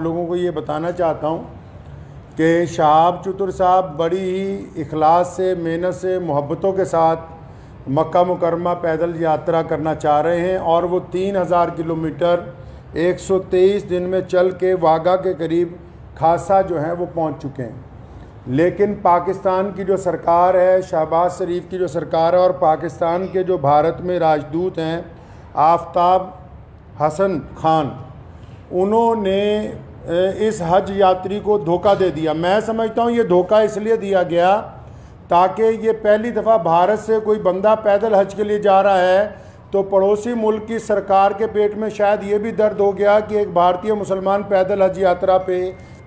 लोगों को ये बताना चाहता हूँ कि शहाब चतुर साहब बड़ी ही इखलास से, मेहनत से, मोहब्बतों के साथ मक्का मुकरमा पैदल यात्रा करना चाह रहे हैं और वो 3000 किलोमीटर 123 दिन में चल के वाघा के करीब खासा जो है वो पहुँच चुके हैं। लेकिन पाकिस्तान की जो सरकार है, शहबाज शरीफ की जो सरकार है और पाकिस्तान के जो भारत में राजदूत हैं आफ्ताब हसन खान, उन्होंने इस हज यात्री को धोखा दे दिया। मैं समझता हूँ ये धोखा इसलिए दिया गया ताकि ये पहली दफ़ा भारत से कोई बंदा पैदल हज के लिए जा रहा है तो पड़ोसी मुल्क की सरकार के पेट में शायद ये भी दर्द हो गया कि एक भारतीय मुसलमान पैदल हज यात्रा पे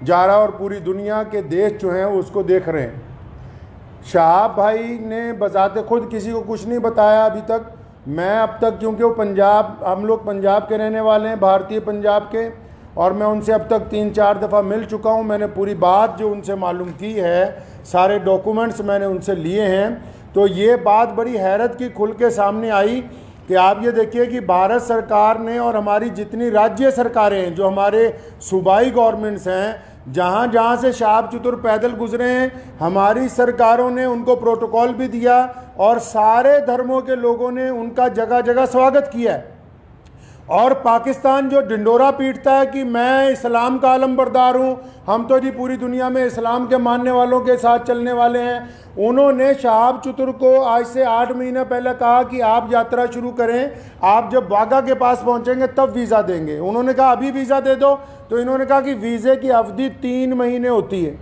जा रहा है और पूरी दुनिया के देश जो हैं उसको देख रहे हैं। शहाब भाई ने बजाते खुद किसी को कुछ नहीं बताया अभी तक। मैं अब तक, क्योंकि वो हम लोग पंजाब के रहने वाले हैं, भारतीय पंजाब के, और मैं उनसे अब तक 3-4 दफ़ा मिल चुका हूँ। मैंने पूरी बात जो उनसे मालूम की है, सारे डॉक्यूमेंट्स मैंने उनसे लिए हैं। तो ये बात बड़ी हैरत की खुल के सामने आई कि आप ये देखिए कि भारत सरकार ने और हमारी जितनी राज्य सरकारें हैं, जो हमारे सूबाई गवर्नमेंट्स हैं, जहाँ जहाँ से शहाब चतुर पैदल गुजरे हैं, हमारी सरकारों ने उनको प्रोटोकॉल भी दिया और सारे धर्मों के लोगों ने उनका जगह जगह स्वागत किया है। और पाकिस्तान जो ढिंडोरा पीटता है कि मैं इस्लाम का आलमबरदार हूँ, हम तो जी पूरी दुनिया में इस्लाम के मानने वालों के साथ चलने वाले हैं, उन्होंने शहाब चतुर को आज से 8 महीने पहले कहा कि आप यात्रा शुरू करें, आप जब वाघा के पास पहुँचेंगे तब वीज़ा देंगे। उन्होंने कहा अभी वीज़ा दे दो, तो इन्होंने कहा कि वीज़े की अवधि 3 महीने होती है।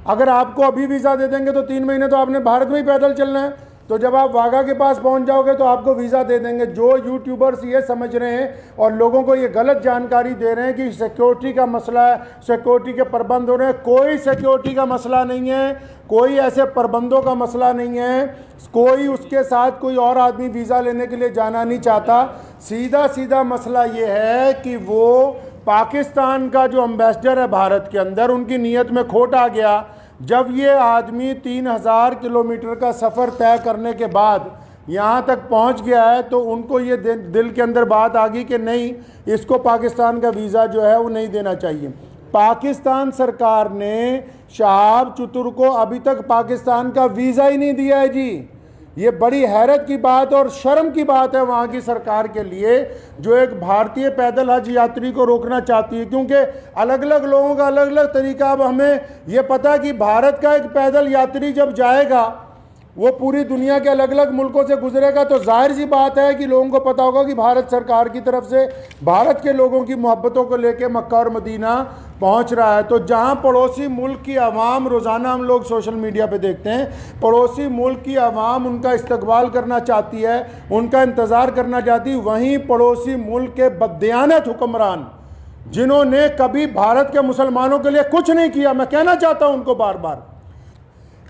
अगर आपको अभी वीज़ा दे देंगे तो 3 महीने तो आपने भारत में ही पैदल चलना है, तो जब आप वाघा के पास पहुंच जाओगे तो आपको वीज़ा दे देंगे। जो यूट्यूबर्स ये समझ रहे हैं और लोगों को ये गलत जानकारी दे रहे हैं कि सिक्योरिटी का मसला है, सिक्योरिटी के प्रबंध हो रहे हैं, कोई सिक्योरिटी का मसला नहीं है, कोई ऐसे प्रबंधों का मसला नहीं है, कोई उसके साथ कोई और आदमी वीज़ा लेने के लिए जाना नहीं चाहता। सीधा सीधा मसला ये है कि वो पाकिस्तान का जो एम्बेसडर है भारत के अंदर, उनकी नीयत में खोट आ गया। जब ये आदमी 3000 किलोमीटर का सफ़र तय करने के बाद यहाँ तक पहुँच गया है तो उनको ये दिल के अंदर बात आ गई कि नहीं, इसको पाकिस्तान का वीज़ा जो है वो नहीं देना चाहिए। पाकिस्तान सरकार ने शहाब चतुर को अभी तक पाकिस्तान का वीज़ा ही नहीं दिया है जी। ये बड़ी हैरत की बात और शर्म की बात है वहाँ की सरकार के लिए, जो एक भारतीय पैदल हज यात्री को रोकना चाहती है, क्योंकि अलग अलग लोगों का अलग अलग तरीका। अब हमें ये पता है कि भारत का एक पैदल यात्री जब जाएगा वो पूरी दुनिया के अलग अलग मुल्कों से गुजरेगा, तो जाहिर सी बात है कि लोगों को पता होगा कि भारत सरकार की तरफ से भारत के लोगों की मोहब्बतों को लेके मक्का और मदीना पहुंच रहा है। तो जहां पड़ोसी मुल्क की आवाम, रोज़ाना हम लोग सोशल मीडिया पे देखते हैं, पड़ोसी मुल्क की आवाम उनका इस्तकबाल करना चाहती है, उनका इंतज़ार करना चाहती है, वहीं पड़ोसी मुल्क के बददियानत हुक्मरान जिन्होंने कभी भारत के मुसलमानों के लिए कुछ नहीं किया, मैं कहना चाहता हूँ उनको बार बार,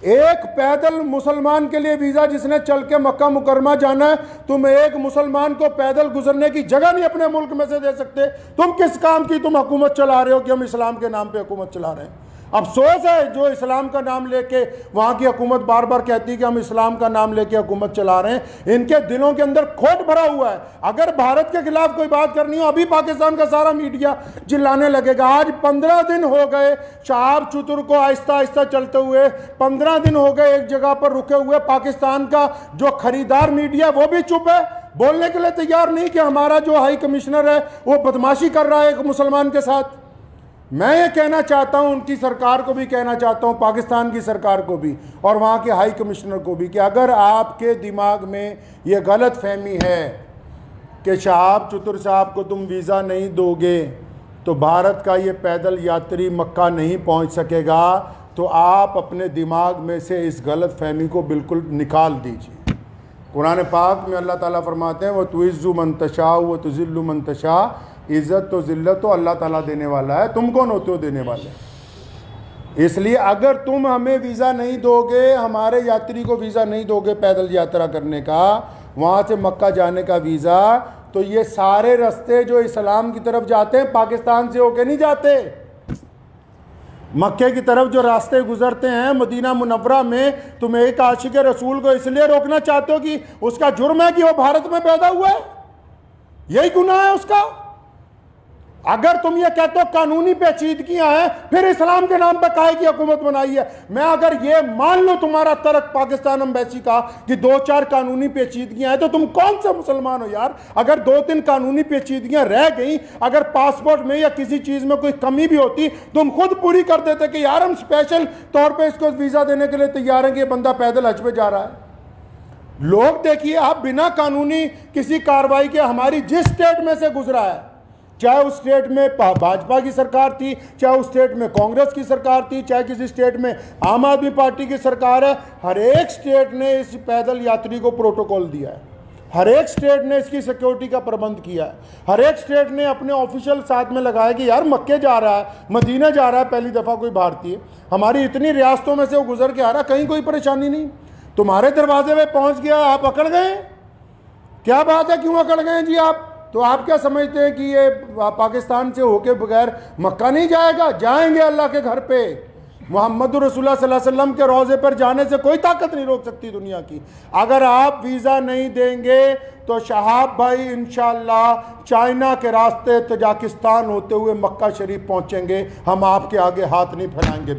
एक पैदल मुसलमान के लिए वीज़ा जिसने चल के मक्का मुकरमा जाना है, तुम एक मुसलमान को पैदल गुजरने की जगह नहीं अपने मुल्क में से दे सकते। तुम किस काम की तुम हुकूमत चला रहे हो कि हम इस्लाम के नाम पे हुकूमत चला रहे हैं? अफसोस है जो इस्लाम का नाम लेके वहाँ की हुकूमत बार बार कहती है कि हम इस्लाम का नाम लेके हुकूमत चला रहे हैं। इनके दिलों के अंदर खोट भरा हुआ है। अगर भारत के खिलाफ कोई बात करनी हो, अभी पाकिस्तान का सारा मीडिया चिल्लाने लगेगा। आज 15 दिन हो गए शहाब चतुर को आहिस्ता आहिस्ता चलते हुए, 15 दिन हो गए एक जगह पर रुके हुए। पाकिस्तान का जो खरीदार मीडिया वो भी चुप है, बोलने के लिए तैयार नहीं कि हमारा जो हाई कमिश्नर है वो बदमाशी कर रहा है एक मुसलमान के साथ। मैं ये कहना चाहता हूँ, उनकी सरकार को भी कहना चाहता हूँ, पाकिस्तान की सरकार को भी और वहाँ के हाई कमिश्नर को भी, कि अगर आपके दिमाग में ये गलत फहमी है कि शहाब चतुर साहब को तुम वीज़ा नहीं दोगे तो भारत का ये पैदल यात्री मक्का नहीं पहुँच सकेगा, तो आप अपने दिमाग में से इस गलत फहमी को बिल्कुल निकाल दीजिए। कुरान पाक में अल्लाह ताला फरमाते हैं, वह तुइज़्ज़ु मन तशा व तुज़िल्लु मन तशा, इज़्ज़त तो ज़िल्लत तो अल्लाह ताला देने वाला है, तुम कौन होते हो देने वाले। इसलिए अगर तुम हमें वीज़ा नहीं दोगे, हमारे यात्री को वीज़ा नहीं दोगे पैदल यात्रा करने का, वहाँ से मक्का जाने का वीज़ा, तो ये सारे रास्ते जो इस्लाम की तरफ जाते हैं पाकिस्तान से होके नहीं जाते। मक्के की तरफ जो रास्ते गुजरते हैं मदीना मुनव्वरा में, तुम एक आशिक रसूल को इसलिए रोकना चाहते हो कि उसका जुर्म है कि वो भारत में पैदा हुआ है, यही गुनाह है उसका। अगर तुम ये कहते हो कानूनी पेचीदगियां हैं, फिर इस्लाम के नाम पर काहे की हुकूमत बनाई है? मैं अगर ये मान लो तुम्हारा तर्क पाकिस्तान एम्बेसी का कि 2-4 कानूनी पेचीदगियां हैं, तो तुम कौन सा मुसलमान हो यार? अगर 2-3 कानूनी पेचीदगियां रह गई, अगर पासपोर्ट में या किसी चीज में कोई कमी भी होती, तुम खुद पूरी कर देते कि यार हम स्पेशल तौर पर इसको वीजा देने के लिए तैयार हैं कि ये बंदा पैदल हज पे जा रहा है। लोग देखिए, आप बिना कानूनी किसी कार्रवाई के हमारी जिस स्टेट में से गुजरा है, चाहे उस स्टेट में भाजपा की सरकार थी, चाहे उस स्टेट में कांग्रेस की सरकार थी, चाहे किसी स्टेट में आम आदमी पार्टी की सरकार है, हर एक स्टेट ने इस पैदल यात्री को प्रोटोकॉल दिया है, हर एक स्टेट ने इसकी सिक्योरिटी का प्रबंध किया है, हर एक स्टेट ने अपने ऑफिशियल साथ में लगाया कि यार मक्के जा रहा है, मदीना जा रहा है पहली दफ़ा कोई भारतीय, हमारी इतनी रियासतों में से वो गुजर के आ रहा, कहीं कोई परेशानी नहीं। तुम्हारे दरवाजे में पहुंच गया, आप अकड़ गए? क्या बात है, क्यों अकड़ गए जी आप? तो आप क्या समझते हैं कि ये पाकिस्तान से होके बगैर मक्का नहीं जाएगा? जाएंगे अल्लाह के घर पे। मोहम्मद रसूलुल्लाह सल्लल्लाहु अलैहि वसल्लम के रोज़े पर जाने से कोई ताकत नहीं रोक सकती दुनिया की। अगर आप वीज़ा नहीं देंगे तो शहाब भाई इंशाअल्लाह चाइना के रास्ते तजाकिस्तान होते हुए मक्का शरीफ पहुंचेंगे, हम आपके आगे हाथ नहीं फैलाएंगे।